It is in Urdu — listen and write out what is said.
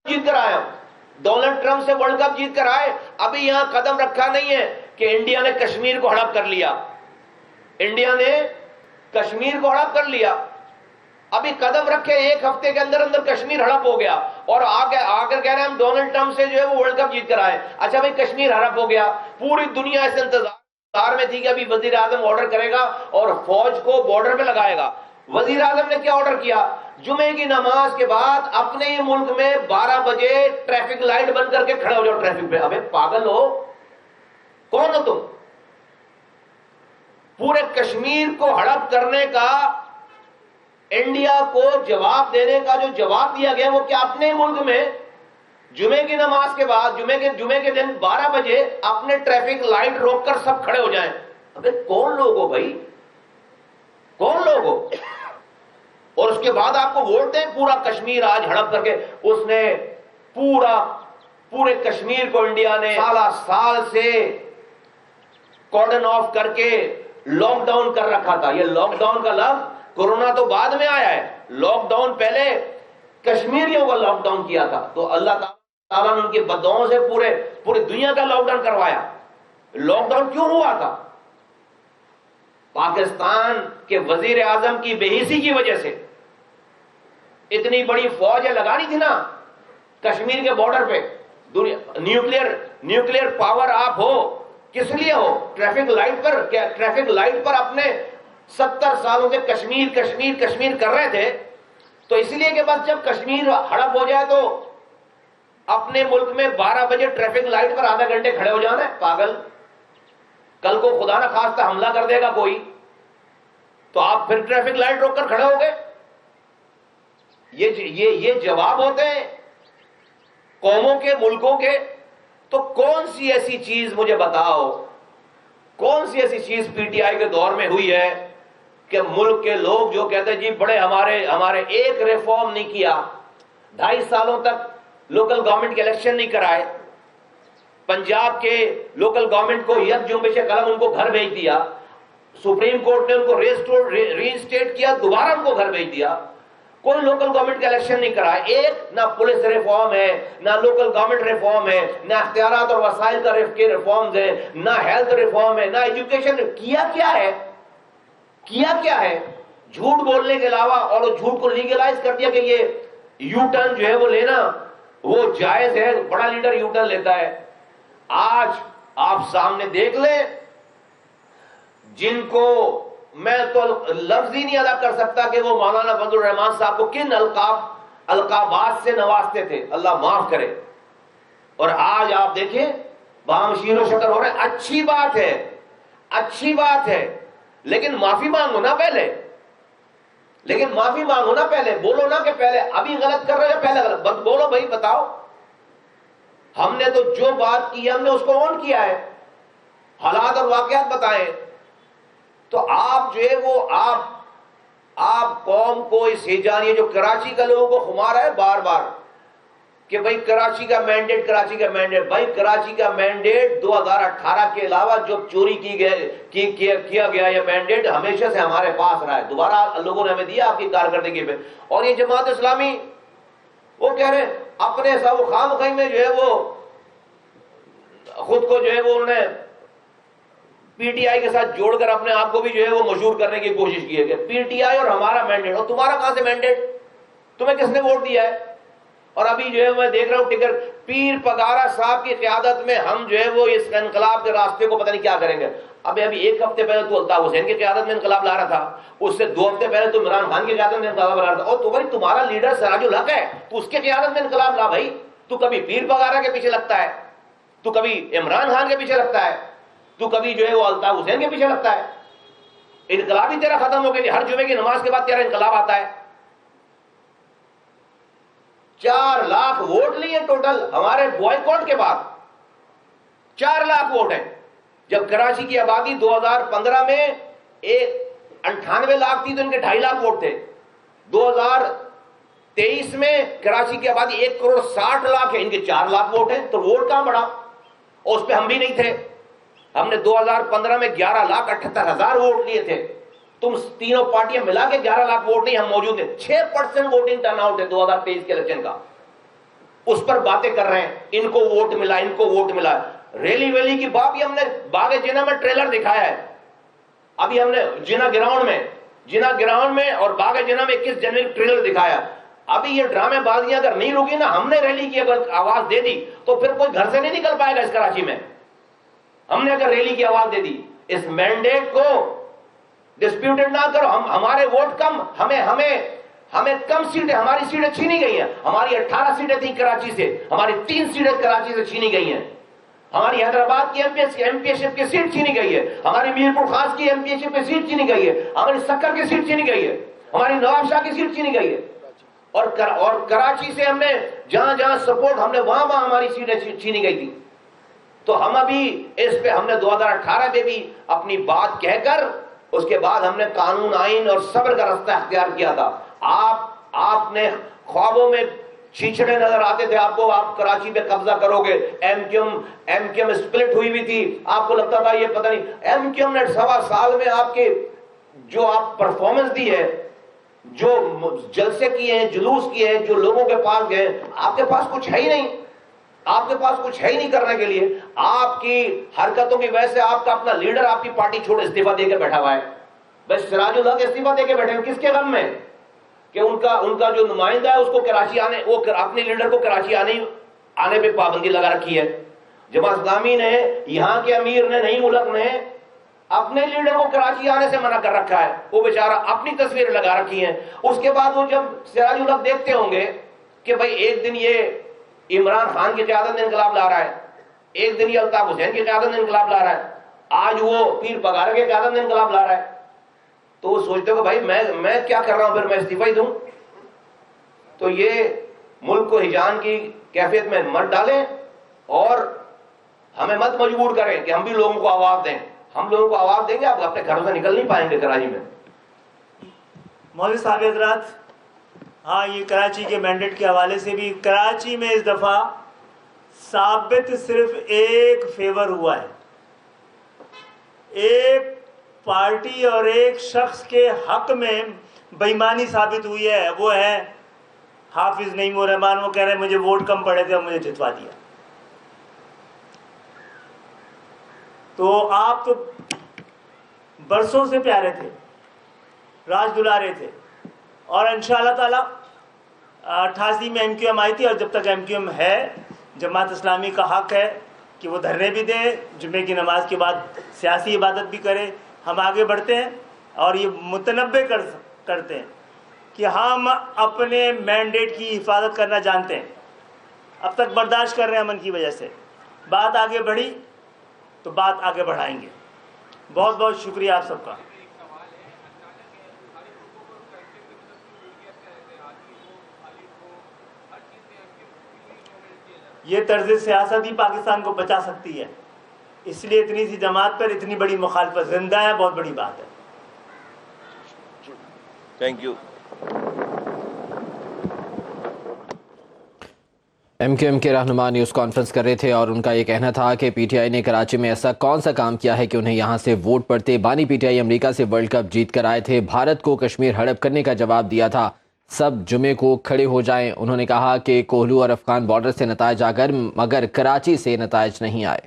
جیت کر آئے، ڈونلڈ ٹرمپ سے ورلڈ کپ جیت کر آئے، ابھی یہاں قدم رکھا نہیں ہے کہ انڈیا نے کشمیر کو ہڑپ کر لیا، انڈیا نے کشمیر کو ہڑپ کر لیا، ابھی قدم رکھے ایک ہفتے کے اندر اندر کشمیر ہڑپ ہو گیا، اور آ کر کہہ رہے ہیں ہم ڈونلڈ ٹرمپ سے جو ہے وہ ورلڈ کپ جیت کر آئے۔ اچھا بھائی کشمیر ہڑپ ہو گیا، پوری دنیا اس انتظار میں تھی کہ ابھی وزیر اعظم آرڈر کرے گا اور فوج کو بارڈر پہ لگائے گا۔ وزیر اعظم نے کیا آرڈر کیا؟ جمعے کی نماز کے بعد اپنے ہی ملک میں 12 بجے ٹریفک لائٹ بند کر کے کھڑے ہو جاؤ ٹریفک پہ۔ ابے پاگل ہو، کون ہو تم؟ پورے کشمیر کو ہڑپ کرنے کا، انڈیا کو جواب دینے کا جو جواب دیا گیا وہ کیا؟ اپنے ملک میں جمعے کی نماز کے بعد جمعے کے دن 12 بجے اپنے ٹریفک لائٹ روک کر سب کھڑے ہو جائیں۔ ابے کون لوگ ہو بھائی، کون لوگ ہو؟ اور اس کے بعد آپ کو ووٹ دیں، پورا کشمیر آج ہڑپ کر کے اس نے پورے کشمیر کو انڈیا نے سال سے کارڈن آف کر کے لاک ڈاؤن کر رکھا تھا۔ یہ لاک ڈاؤن کا لفظ کورونا تو بعد میں آیا ہے، لاک ڈاؤن پہلے کشمیریوں کا لاک ڈاؤن کیا تھا، تو اللہ تعالیٰ نے ان کی بددعاؤں سے پورے دنیا کا لاک ڈاؤن کروایا۔ لاک ڈاؤن کیوں ہوا تھا؟ پاکستان کے وزیر اعظم کی بے حسی کی وجہ سے۔ اتنی بڑی فوج لگانی تھی نا کشمیر کے بارڈر پہ، نیوکلیئر پاور آپ ہو، کس لیے ہو؟ ٹریفک لائٹ پر اپنے 70 سالوں سے کشمیر کر رہے تھے، تو اس لیے کہ بس جب کشمیر ہڑپ ہو جائے تو اپنے ملک میں 12 بجے ٹریفک لائٹ پر آدھا گھنٹے کھڑے ہو جانا ہے۔ پاگل، کل کو خدا نہ خواستہ حملہ کر دے گا کوئی تو آپ پھر ٹریفک لائٹ روک کر کھڑے ہو گئے۔ یہ جواب ہوتے ہیں قوموں کے، ملکوں کے۔ تو کون سی ایسی چیز مجھے بتاؤ، کون سی ایسی چیز پی ٹی آئی کے دور میں ہوئی ہے کہ ملک کے لوگ جو کہتے ہیں جی بڑے ہمارے ایک ریفارم نہیں کیا، 2.5 سالوں تک لوکل گورنمنٹ کے الیکشن نہیں کرائے، پنجاب کے لوکل گورنمنٹ کو یک جنبش قلم ان کو گھر بھیج دیا، سپریم کورٹ نے ان کو ری اسٹیٹ کیا، دوبارہ ان کو گھر بھیج دیا، کوئی لوکل گورنمنٹ کا الیکشن نہیں کرا، ایک نہ پولیس ریفارم ہے، نہ لوکل گورنمنٹ ریفارم ہے، نہ اختیارات اور وسائل کا ریفارمز ہے، نہ ہیلتھ ریفارم ہے، نہ ایجوکیشن۔ کیا ہے؟ جھوٹ بولنے کے علاوہ، اور جھوٹ کو لیگلائز کر دیا کہ یہ یو ٹرن جو ہے وہ لینا وہ جائز ہے، بڑا لیڈر یو ٹرن لیتا ہے۔ آج آپ سامنے دیکھ لیں جن کو میں تو لفظ ہی نہیں ادا کر سکتا کہ وہ مولانا فضل الرحمان صاحب کو کن القابات سے نوازتے تھے، اللہ معاف کرے، اور آج آپ دیکھیں بام شیر و شکر ہو رہے ہیں۔ اچھی بات ہے لیکن معافی مانگو نا پہلے، بولو نا کہ پہلے ابھی غلط کر رہے ہیں، پہلے غلط بولو بھائی، بتاؤ ہم نے تو جو بات کی ہم نے اس کو اون کیا ہے، حالات اور واقعات بتائیں۔ تو آپ جو ہے وہ آپ قوم کو اس ہجانی جو کراچی کا لوگوں کو خمار ہے بار بار کہ بھائی کراچی کا مینڈیٹ، بھائی کراچی کا مینڈیٹ 2018 کے علاوہ جو چوری کیا گیا یہ مینڈیٹ ہمیشہ سے ہمارے پاس رہا ہے، دوبارہ لوگوں نے ہمیں دیا آپ کی کارکردگی پہ۔ اور یہ جماعت اسلامی وہ کہہ رہے ہیں اپنے سب خام خائی میں جو ہے وہ خود کو جو ہے وہ انہوں نے پی ٹی آئی کے ساتھ جوڑ کر اپنے آپ کو بھی جو ہے وہ مشہور کرنے کی کوشش کی ہے کہ پی ٹی آئی اور ہمارا مینڈیٹ، اور تمہارا کہاں سے مینڈیٹ؟ تمہیں کس نے ووٹ دیا ہے؟ اور ابھی جو ہے میں دیکھ رہا ہوں ٹکر پیر پگارا صاحب کی قیادت میں ہم جو ہے وہ اس انقلاب کے راستے کو پتہ نہیں کیا کریں گے۔ ابھی 1 ہفتے پہلے تو الطاف حسین کی قیادت میں انقلاب لا رہا تھا، اس سے 2 ہفتے پہلے تو عمران خان کی قیادت میں انقلاب لا رہا تھا، اور تو بھائی تمہارا لیڈر سراج الحق ہے، تو اس کی قیادت میں انقلاب لا بھائی۔ تو کبھی پیر پگارا کے پیچھے لگتا ہے، تو کبھی عمران خان کے پیچھے لگتا ہے، تو کبھی جو ہے وہ الطاف حسین کے پیچھے لگتا ہے۔ انقلاب ہی تیرا ختم ہو گیا، ہر جمعے کی نماز کے بعد تیرا انقلاب آتا ہے۔ 4 لاکھ ووٹ لیے ٹوٹل ہمارے بوائیکاٹ کے بعد، 4 لاکھ ووٹ ہیں، جب کراچی کی آبادی 2015 میں 98 لاکھ تھی تو ان کے 2.5 لاکھ ووٹ تھے۔ 2023 میں کراچی کی آبادی 1.60 کروڑ ہے، ان کے 4 لاکھ ووٹ ہیں، تو ووٹ کہاں بڑھا؟ اور اس پہ ہم بھی نہیں تھے، ہم نے 2015 میں 11,78,000 ووٹ لیے تھے، تم تینوں پارٹیاں ملا کے 11 لاکھ ووٹ نہیں، ہم موجود ہیں، 6% ووٹنگ ٹرن آؤٹ ہے 2023 کے الیکشن کا۔ اس پر باتیں کر رہے ہیں، ان کو ووٹ ملا، ان کو ووٹ ملا. ریلی ویلی کی بات بھی ہم نے باغ جنہ میں ٹریلر دکھایا ہے. ابھی ہم نے جنہ گراؤنڈ میں اور باغ جنہ میں 21 جنوری ٹریلر دکھایا. ابھی یہ ڈرامے بازیاں اگر نہیں رکی نا، ہم نے ریلی کی اگر آواز دے دی تو پھر کوئی گھر سے نہیں نکل پائے گا اس کراچی میں. ہم نے اگر ریلی کی آواز دے دی، اس مینڈیٹ کو ڈسپیوٹڈ نہ کرو. ہمارے ووٹ کم، ہمیں کم سیٹیں، ہماری سیٹیں چھینی گئی ہیں. ہماری 18 سیٹیں تھیں کراچی سے، ہماری 3 سیٹیں کراچی سے چھینی گئی ہیں. ہماری حیدرآباد کی ایم پی شپ کی سیٹ چھینی گئی ہے. ہماری میرپور خاص کی ایم پی شپ کی سیٹ چھینی گئی ہے. ہماری سکر کی سیٹ چھینی گئی ہے. ہماری نواب شاہ کی سیٹ چھینی گئی ہے. اور کراچی سے ہم نے جہاں سپورٹ، ہم نے وہاں ہماری سیٹیں چھینی گئی تھی. تو ہم ابھی اس پہ ہم نے 2018 میں بھی اپنی بات کہہ کر اس کے بعد ہم نے قانون، آئین اور صبر کا راستہ اختیار کیا تھا. آپ نے خوابوں میں چھیچڑے نظر آتے تھے آپ کو، آپ کراچی پہ قبضہ کرو گے. ایم کیو ایم اسپلٹ ہوئی ہوئی تھی، آپ کو لگتا تھا یہ پتہ نہیں. ایم کیو ایم نے 1.25 سال میں آپ کے جو آپ پرفارمنس دی ہے، جو جلسے کیے ہیں، جلوس کیے ہیں، جو لوگوں کے پاس گئے، آپ کے پاس کچھ ہے ہی نہیں. آپ کے پاس کچھ ہے ہی نہیں کرنے کے لیے. آپ کی حرکتوں کی وجہ سے آپ کا اپنا لیڈر آپ کی پارٹی چھوڑ استعفیٰ دے کے بیٹھا ہوا ہے. بس سراج الحق استعفیٰ دے کے بیٹھے ہیں. کس کے غم میں؟ کہ ان کا جو نمائندہ ہے اس کو کراچی آنے، وہ اپنے لیڈر کو کراچی آنے پہ پابندی لگا رکھی ہے. جماعت اسلامی نے، یہاں کے امیر نے، نئی ملک نے اپنے لیڈر کو کراچی آنے سے منع کر رکھا ہے. وہ بیچارہ اپنی تصویریں لگا رکھی ہیں. اس کے بعد وہ جب سراج الحق دیکھتے ہوں گے کہ بھائی ایک دن یہ عمران خان کی قیادت میں انقلاب لا رہا ہے، ایک دن یہ الطاف حسین کی قیادت میں انقلاب لا رہا ہے، آج وہ پیر پگارے کی قیادت میں انقلاب لا رہا ہے، تو وہ سوچتے ہو کہ بھائی میں کیا کر رہا ہوں، پھر میں استعفیٰ ہی دوں. تو یہ ملک کو ہجان کی کیفیت میں مت ڈالیں اور ہمیں مت مجبور کریں کہ ہم بھی لوگوں کو آواز دیں. ہم لوگوں کو آواز دیں گے، آپ اپنے گھروں سے نکل نہیں پائیں گے کراچی میں. مولوی صاحب حضرات، ہاں یہ کراچی کے مینڈیٹ کے حوالے سے بھی کراچی میں اس دفعہ ثابت صرف ایک فیور ہوا ہے. ایک پارٹی اور ایک شخص کے حق میں بےایمانی ثابت ہوئی ہے، وہ ہے حافظ نعیم الرحمان. وہ کہہ رہے ہیں مجھے ووٹ کم پڑے تھے اور مجھے جتوا دیا. تو آپ تو برسوں سے پیارے تھے، راج دلارے تھے، اور انشاءاللہ تعالی 88 میں ایم کیو ایم آئی تھی، اور جب تک ایم کیو ایم ہے جماعت اسلامی کا حق ہے کہ وہ دھرنے بھی دیں، جمعے کی نماز کے بعد سیاسی عبادت بھی کرے. ہم آگے بڑھتے ہیں اور یہ متنبع کرتے ہیں کہ ہم اپنے مینڈیٹ کی حفاظت کرنا جانتے ہیں. اب تک برداشت کر رہے ہیں امن کی وجہ سے. بات آگے بڑھی تو بات آگے بڑھائیں گے. بہت بہت شکریہ آپ سب کا. یہ طرز سیاست ہی پاکستان کو بچا سکتی ہے، اس لیے اتنی سی جماعت پر اتنی بڑی مخالفت زندہ ہے، بہت بڑی بات ہے. Thank you. M Q M کے رہنما نیوز کانفرنس کر رہے تھے اور ان کا یہ کہنا تھا کہ پی ٹی آئی نے کراچی میں ایسا کون سا کام کیا ہے کہ انہیں یہاں سے ووٹ پڑتے. بانی پی ٹی آئی امریکہ سے ورلڈ کپ جیت کر آئے تھے، بھارت کو کشمیر ہڑپ کرنے کا جواب دیا تھا، سب جمعے کو کھڑے ہو جائیں. انہوں نے کہا کہ کوہلو اور افغان بارڈر سے نتائج آ کر مگر کراچی سے نتائج نہیں آئے.